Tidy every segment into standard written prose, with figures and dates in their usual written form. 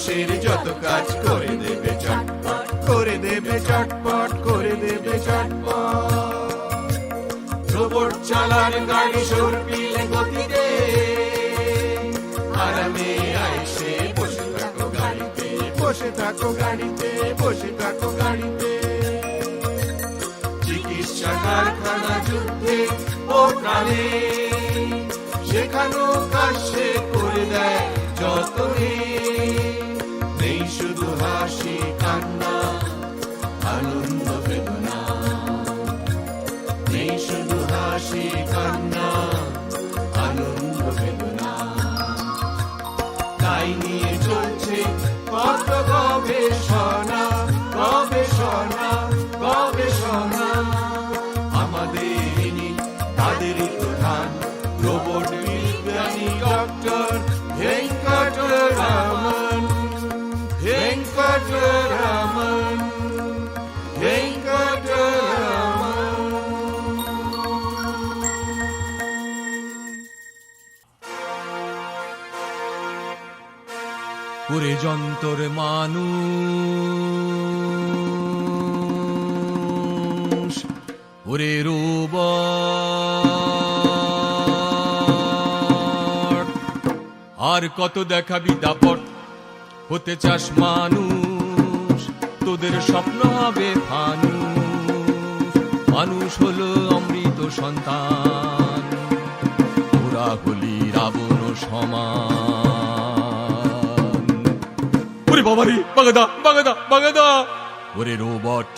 মানুষের যত কাজ করে দেবে চটপট, করে দেবে চটপট, করে দেবে চটপট। রোবট চালার গাড়ি সরপিলে গতিতে, আরামে আইসে বসে থাকো গাড়িতে, বসে থাকো গাড়িতে, বসে থাকো গাড়িতে। চিকিৎসা কারখানা যুদ্ধে ও প্রাণে, সেখানেও কাজ সে করে দেয় যতনে। নেই শুধু হাসি কান্না, আনন্দ বেদনা, নেই শুধু হাসি কান্না, আনন্দ বেদনা। তাই নিয়ে চলছে কত গবেষণা, গবেষণা, গবেষণা। আমাদের তাদেরই প্রধান রোবট বিজ্ঞানী ডক্টর ভেঙ্কটরামন, ভেঙ্কটরামন, ভেঙ্কটরামন। ওরে যন্তর মানুষ, ওরে রোবট, আর কত দেখাবি দাপট। হতে চাস মানুষ, তোদের স্বপ্ন হবে ফানুষ। মানুষ হলো অমৃত সন্তান, ওরা হলি রাবণ সমান। ওরে বাবারি, বাগাদা বাগাদা বাগাদা। ওরে রোবট,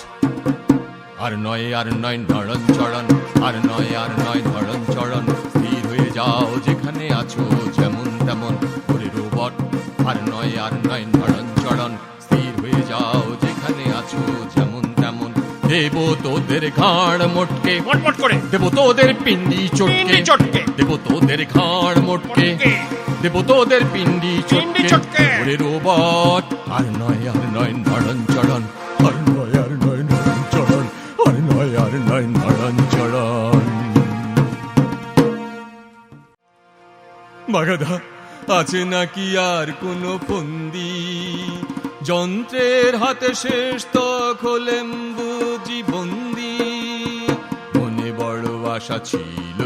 আর নয় আর নয় নড়ন চড়ন, আর নয় আর নয় ধরন চড়ন। স্থির হয়ে যাও যেখানে আছো যেমন তেমন। ওরে রোবট, আর নয় আর নয় নড়ন চড়ন। স্থির হয়ে যাও যেখানে আছো যেমন তেমন। দেব তোদের ঘাড় মোটকে, মটমট করে দেব তোদের পিন্ডি চটকে, চটকে দেব তোদের ঘাড় মোটকে, দেব তোদের পিন্ডি চটকে। ওরে রোবট, আর নয় আর নয় নড়ন চড়ন, আর নয় আর নয় নড়ন চড়ন, আর নয় আর নয় নড়ন চড়ন। বাগাদা, আছে নাকি আর কোনো ফন্দি? যন্ত্রের হাতে শেষ তক হলেম বুঝি বন্দি। মনে বড় আশা ছিল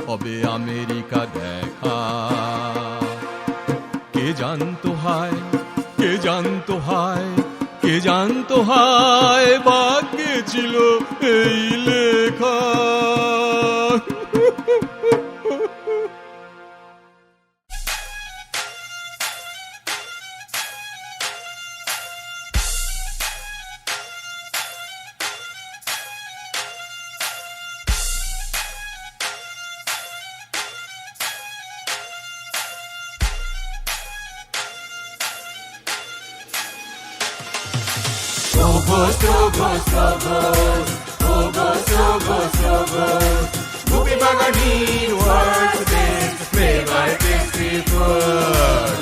হবে আমেরিকা দেখা। কে জানতো হায়, কে জানতো হায়, কে জানতো হায়, ভাগ্যে ছিল এই লেখা। Robot, robot, robot, robot, robot, robot. Guppy Baganin works best, play by tasty food.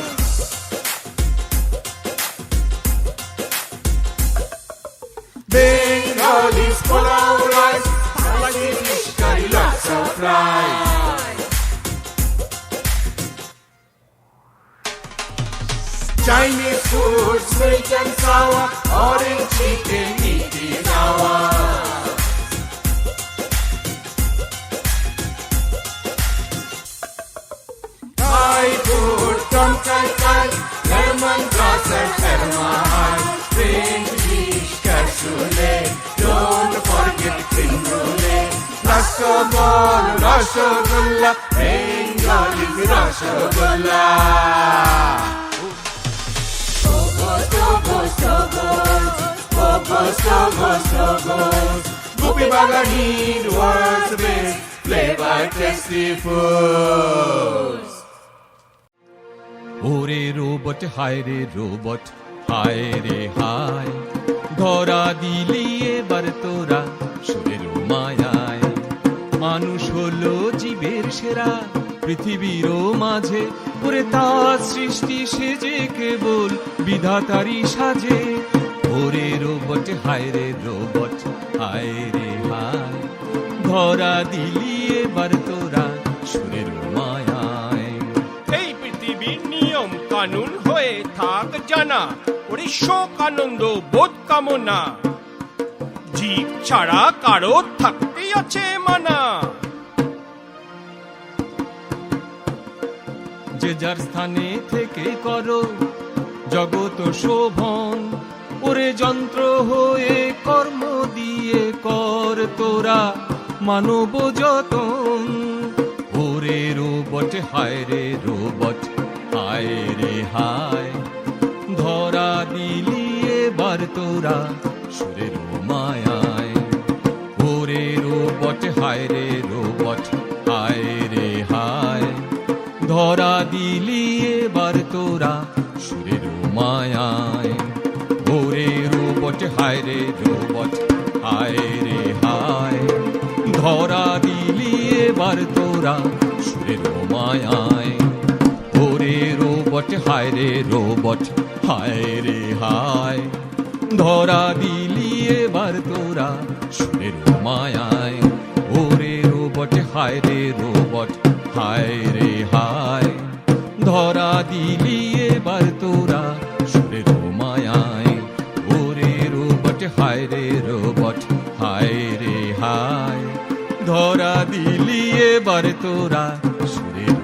Bengalis pulao rice, spicy fish curry, lots of fries. Chinese food, sweet and sour, orange chicken, meat is ours. Thai food, tom kha khai, lemon grass and thermite. French dish, cassoulet, don't forget cream brulee. Rasgulla, rasgulla, Bengali rasgulla. Guppy Baganin works best, play by tasty foods. ওরে robot, হায় রে robot, হায় রে হায়। ধরা দিলি এবার তোরা সুরের মায়ায়। মানুষ হলো জীবের সেরা পৃথিবীরও মাঝে। ওরে তার সৃষ্টি সেজে কেবল বিধাতারই সাজে। ওরে রোবট, হায় রে রোবট, হায় রে হায়। ধরা দিলি এবার তোরা সুরের মায়ায়। এই পৃথিবীর নিয়ম কানুন হয়ে থাক জানা, ওরে শোক আনন্দ বোধ কামনা, জীব ছাড়া কারো থাকতেই আছে মানা। যে যার স্থানে থেকে করো জগত শোভন, ওরে যন্ত্র হয়ে কর্ম দিয়ে কর তোরা মানব যতন। ওরে রোবট হায় রে রোবট, হায় রে হায়, ধরা দিলি এবার তোরা সুরের মায়ায়। ওরে রোবট হায় রে রোবট, হায় রে হায়, ধরা দিলি এবার তোরা সুরের মায়ায়। ওরে রোবট হায় রে রোবট, হায় রে হায়, ধরা দিলি এবার তোরা সুরের মায়ায়। ওরে রোবট হায় রে রোবট, হায় রে হায়, ধরা দিলি এবার তোরা সুরের মায়ায়। ওরে রোবট হায় রে রোবট, হায় রে হায়, ধরা দিলি এবার তোরা সুরের মায়ায়। ওরে রোবট হায় রে রোবট, হায় রে হায়, ধরা দিলি এবার তোরা সুরের